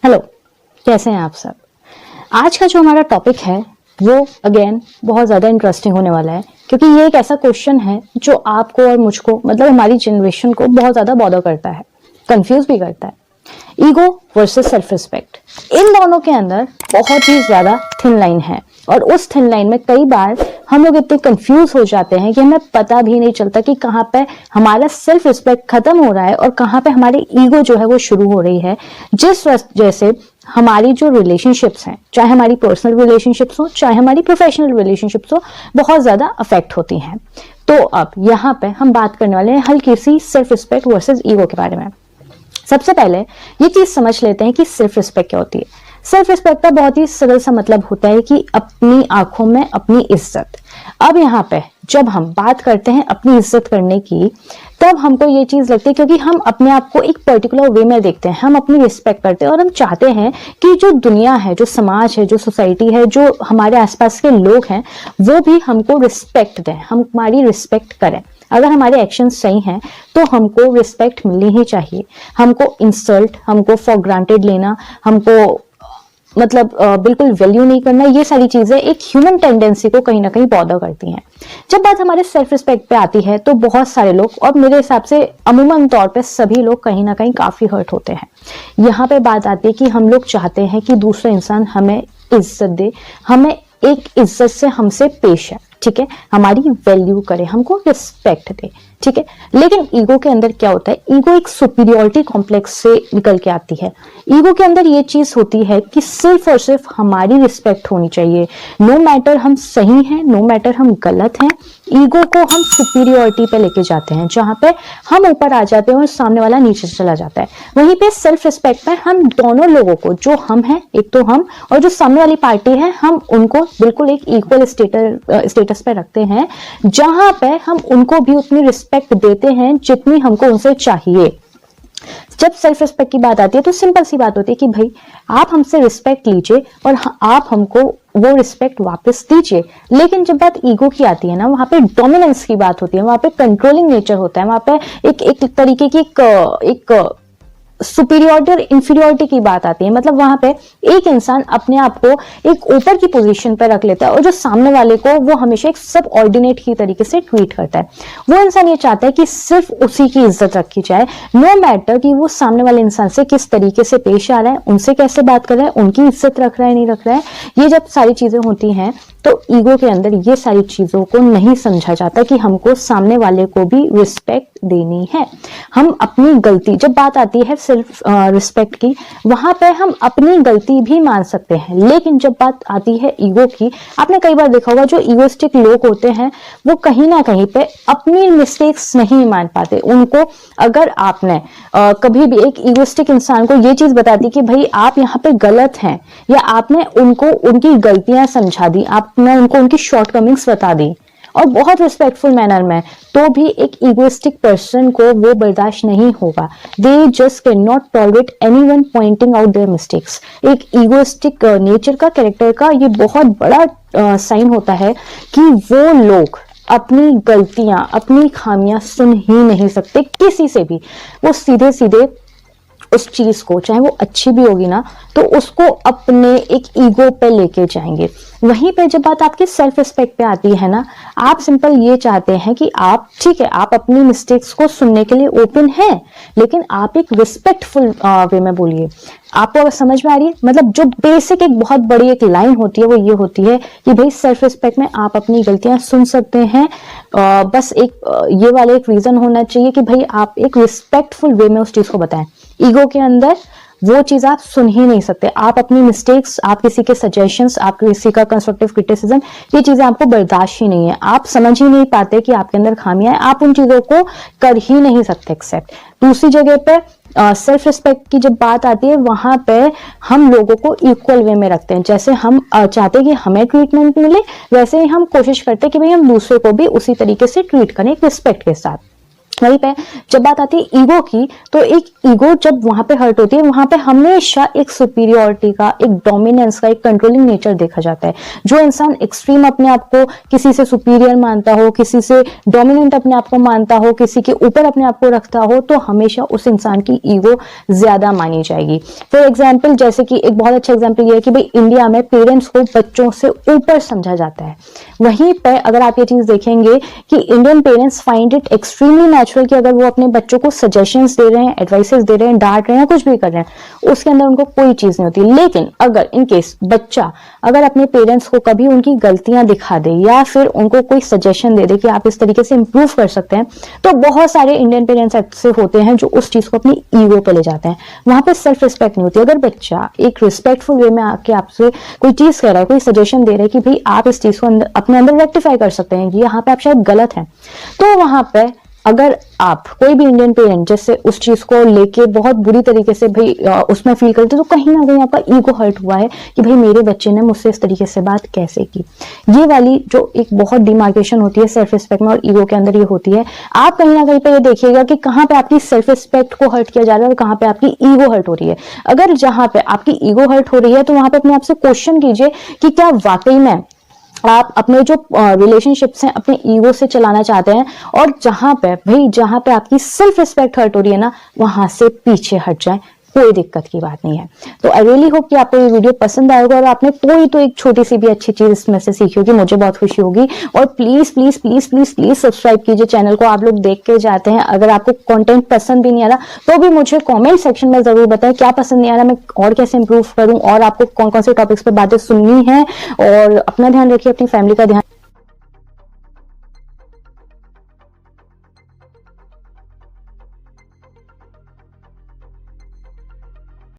Hello, कैसे हैं आप सब। आज का जो हमारा टॉपिक है वो अगेन बहुत ज़्यादा इंटरेस्टिंग होने वाला है, क्योंकि ये एक ऐसा क्वेश्चन है जो आपको और मुझको मतलब हमारी जनरेशन को बहुत ज़्यादा बॉदर करता है, कंफ्यूज भी करता है। ईगो वर्सेस सेल्फ रिस्पेक्ट, इन दोनों के अंदर बहुत ही ज़्यादा थिन लाइन है, और उस थिन लाइन में कई बार हम लोग इतने कंफ्यूज हो जाते हैं कि हमें पता भी नहीं चलता कि कहाँ पे हमारा सेल्फ रिस्पेक्ट खत्म हो रहा है और कहाँ पे हमारी ईगो जो है वो शुरू हो रही है। जिस वजह से हमारी जो रिलेशनशिप्स हैं, चाहे हमारी पर्सनल रिलेशनशिप्स हो चाहे हमारी प्रोफेशनल रिलेशनशिप्स हो, बहुत ज्यादा अफेक्ट होती हैं। तो अब यहाँ पे हम बात करने वाले हैं हल्की सी सेल्फ रिस्पेक्ट वर्सेस ईगो के बारे में। सबसे पहले ये चीज समझ लेते हैं कि सेल्फ रिस्पेक्ट क्या होती है। सेल्फ रिस्पेक्ट का बहुत ही सरल सा मतलब होता है कि अपनी आंखों में अपनी इज्जत। अब यहाँ पे जब हम बात करते हैं अपनी इज्जत करने की, तब हमको ये चीज लगती है, क्योंकि हम अपने आप को एक पर्टिकुलर वे में देखते हैं, हम अपनी रिस्पेक्ट करते हैं और हम चाहते हैं कि जो दुनिया है, जो समाज है, जो सोसाइटी है, जो हमारे आसपास के लोग हैं, वो भी हमको रिस्पेक्ट दें, हम हमारी रिस्पेक्ट करें। अगर हमारे एक्शन सही हैं तो हमको रिस्पेक्ट मिलनी ही चाहिए। हमको इंसल्ट, हमको फॉर ग्रांटेड लेना, हमको मतलब बिल्कुल वैल्यू नहीं करना, ये सारी चीजें एक ह्यूमन टेंडेंसी को कहीं ना कहीं बॉदर करती हैं। जब बात हमारे सेल्फ रिस्पेक्ट पे आती है तो बहुत सारे लोग, और मेरे हिसाब से अमूमन तौर पे सभी लोग कहीं ना कहीं काफी हर्ट होते हैं। यहाँ पे बात आती है कि हम लोग चाहते हैं कि दूसरा इंसान हमें इज्जत दे, हमें एक इज्जत से हमसे पेश है, ठीक है, हमारी वैल्यू करे, हमको रिस्पेक्ट दे, ठीक है। लेकिन ईगो के अंदर क्या होता है, ईगो एक सुपीरियरिटी कॉम्प्लेक्स से निकल के आती है। ईगो के अंदर ये चीज होती है कि सिर्फ और सिर्फ हमारी रिस्पेक्ट होनी चाहिए, नो मैटर हम सही हैं, नो मैटर हम गलत हैं। ईगो को हम सुपीरियरिटी पे लेके जाते हैं, जहां पे हम ऊपर आ जाते हैं और सामने वाला नीचे चला जाता है। वहीं पे सेल्फ रिस्पेक्ट में हम दोनों लोगों को, जो हम हैं, एक तो हम और जो सामने वाली पार्टी है, हम उनको बिल्कुल एक इक्वल स्टेटस पे रखते हैं, जहां पे हम उनको भी उतनी रिस्पेक्ट देते हैं जितनी हमको उनसे चाहिए। जब सेल्फ रिस्पेक्ट की बात आती है तो सिंपल सी बात होती है कि भाई आप हमसे रिस्पेक्ट लीजिए और आप हमको वो रिस्पेक्ट वापस दीजिए। लेकिन जब बात ईगो की आती है ना, वहां पे डोमिनेंस की बात होती है, वहां पे कंट्रोलिंग नेचर होता है, वहां पे एक तरीके की एक सुपीरियरिटी और इंफीरियरिटी की बात आती है। मतलब वहां पे एक इंसान अपने आप को एक ऊपर की पोजीशन पर रख लेता है और जो सामने वाले को वो हमेशा एक सब ऑर्डिनेट की तरीके से ट्रीट करता है। वो इंसान ये चाहता है कि सिर्फ उसी की इज्जत रखी जाए, नो मैटर कि वो सामने वाले इंसान से किस तरीके से पेश आ रहा है, उनसे कैसे बात कर रहा है, उनकी इज्जत रख रहा है नहीं रख रहा है। ये जब सारी चीजें होती हैं तो ईगो के अंदर ये सारी चीजों को नहीं समझा जाता कि हमको सामने वाले को भी रिस्पेक्ट देनी है। हम अपनी गलती, जब बात आती है सेल्फ रिस्पेक्ट की, वहां पे हम अपनी गलती भी मान सकते हैं। लेकिन जब बात आती है ईगो की, आपने कई बार देखा होगा जो ईगोइस्टिक लोग होते हैं वो कहीं ना कहीं पे अपनी मिस्टेक्स नहीं मान पाते। उनको अगर आपने कभी भी एक ईगोइस्टिक इंसान को ये चीज बता दी कि भाई आप यहाँ पे गलत हैं, या आपने उनको उनकी गलतियां समझा दी, आपने उनको उनकी शॉर्टकमिंग्स बता दी और बहुत रिस्पेक्टफुल मैनर में, तो भी एक इगोइस्टिक पर्सन को वो बर्दाश्त नहीं होगा। They just can not tolerate anyone pointing out their mistakes. एक इगोइस्टिक नेचर का, कैरेक्टर का ये बहुत बड़ा साइन होता है कि वो लोग अपनी गलतियां, अपनी खामियां सुन ही नहीं सकते किसी से भी। वो सीधे सीधे उस चीज को, चाहे वो अच्छी भी होगी ना, तो उसको अपने एक ईगो पे लेके जाएंगे। वहीं पे जब बात आपकी सेल्फ रिस्पेक्ट पे आती है ना, आप सिंपल ये चाहते हैं कि आप, ठीक है, आप अपनी मिस्टेक्स को सुनने के लिए ओपन हैं, लेकिन आप एक रिस्पेक्टफुल वे में बोलिए। आपको अगर समझ में आ रही है, मतलब जो बेसिक एक बहुत बड़ी एक लाइन होती है वो ये होती है कि भाई सेल्फ रिस्पेक्ट में आप अपनी गलतियां सुन सकते हैं। बस एक ये वाला एक रीजन होना चाहिए कि भाई आप एक रिस्पेक्टफुल वे में उस चीज को बताएं। ईगो के अंदर वो चीज आप सुन ही नहीं सकते। आप अपनी मिस्टेक्स, आप किसी के सजेशंस, आप किसी का कंस्ट्रक्टिव क्रिटिसिज्म, ये चीजें आपको बर्दाश्त ही नहीं है। आप समझ ही नहीं पाते कि आपके अंदर खामियां हैं, आप उन चीजों को कर ही नहीं सकते एक्सेप्ट। दूसरी जगह पे सेल्फ रिस्पेक्ट की जब बात आती है, वहां पे हम लोगों को इक्वल वे में रखते हैं। जैसे हम चाहते हैं कि हमें ट्रीटमेंट मिले, वैसे ही हम कोशिश करते हैं कि भाई हम दूसरे को भी उसी तरीके से ट्रीट करें, रिस्पेक्ट के साथ। वहीं पे जब बात आती है ईगो की, तो एक ईगो जब वहां पे हर्ट होती है, वहां पे हमेशा एक सुपीरियरिटी का, एक डोमिनेंस का, एक कंट्रोलिंग नेचर देखा जाता है। जो इंसान एक्सट्रीम अपने आप को किसी से सुपीरियर मानता हो, किसी से डोमिनेंट अपने आप को मानता हो, किसी के ऊपर अपने आप को रखता हो, तो हमेशा उस इंसान की ईगो ज्यादा मानी जाएगी। फॉर एग्जाम्पल, जैसे कि एक बहुत अच्छा एग्जाम्पल ये है कि भाई इंडिया में पेरेंट्स को बच्चों से ऊपर समझा जाता है। वहीं पर अगर आप ये चीज देखेंगे कि Indian parents find it extremely natural कि अगर वो अपने बच्चों को सजेशंस दे रहे हैं, एडवाइसेस दे रहे हैं, डांट रहे हैं, कुछ भी कर रहे हैं, उसके अंदर उनको कोई चीज नहीं होती। लेकिन अगर इन केस बच्चा अगर अपने पेरेंट्स को कभी उनकी गलतियां दिखा दे या फिर उनको कोई सजेशन दे दे कि आप इस तरीके से इंप्रूव कर सकते हैं, तो बहुत सारे इंडियन पेरेंट्स ऐसे होते हैं जो उस चीज को अपनी ईगो पे ले जाते हैं। वहां पे सेल्फ रिस्पेक्ट नहीं होती। अगर बच्चा एक रिस्पेक्टफुल वे में आके आपसे कोई चीज कह रहा है, कोई सजेशन दे रहा है कि भाई आप इस चीज को अपने अंदर रेक्टिफाई कर सकते हैं, यहाँ पे आप शायद गलत हैं, तो वहां पे अगर आप कोई भी इंडियन पेरेंट जैसे उस चीज को लेके बहुत बुरी तरीके से भाई उसमें फील करते, तो कहीं ना कहीं आपका ईगो हर्ट हुआ है कि भाई मेरे बच्चे ने मुझसे इस तरीके से बात कैसे की। ये वाली जो एक बहुत डिमार्केशन होती है सेल्फ रिस्पेक्ट में और ईगो के अंदर ये होती है। आप कहीं ना कहीं पे ये देखिएगा कि कहाँ पे आपकी सेल्फ रिस्पेक्ट को हर्ट किया जा रहा है और कहाँ पे आपकी ईगो हर्ट हो रही है। अगर जहां पे आपकी ईगो हर्ट हो रही है, तो वहां पे अपने आप से क्वेश्चन कीजिए कि क्या वाकई में आप अपने जो रिलेशनशिप्स हैं अपने ईगो से चलाना चाहते हैं, और जहां पे आपकी सेल्फ रिस्पेक्ट हर्ट हो रही है ना, वहां से पीछे हट जाएं, कोई दिक्कत की बात नहीं है। तो आई रियली होप कि आपको ये वीडियो पसंद आएगा और आपने कोई तो एक छोटी सी भी अच्छी चीज इसमें से सीखी होगी, मुझे बहुत खुशी होगी। और please please please please please subscribe कीजिए चैनल को। आप लोग देख के जाते हैं, अगर आपको कंटेंट पसंद भी नहीं आ रहा तो भी मुझे कमेंट सेक्शन में जरूर बताएं क्या पसंद नहीं आ रहा, मैं और कैसे इंप्रूव करूं, और आपको कौन कौन से टॉपिक्स पे बातें सुननी है। और अपना ध्यान रखिए, अपनी फैमिली का ध्यान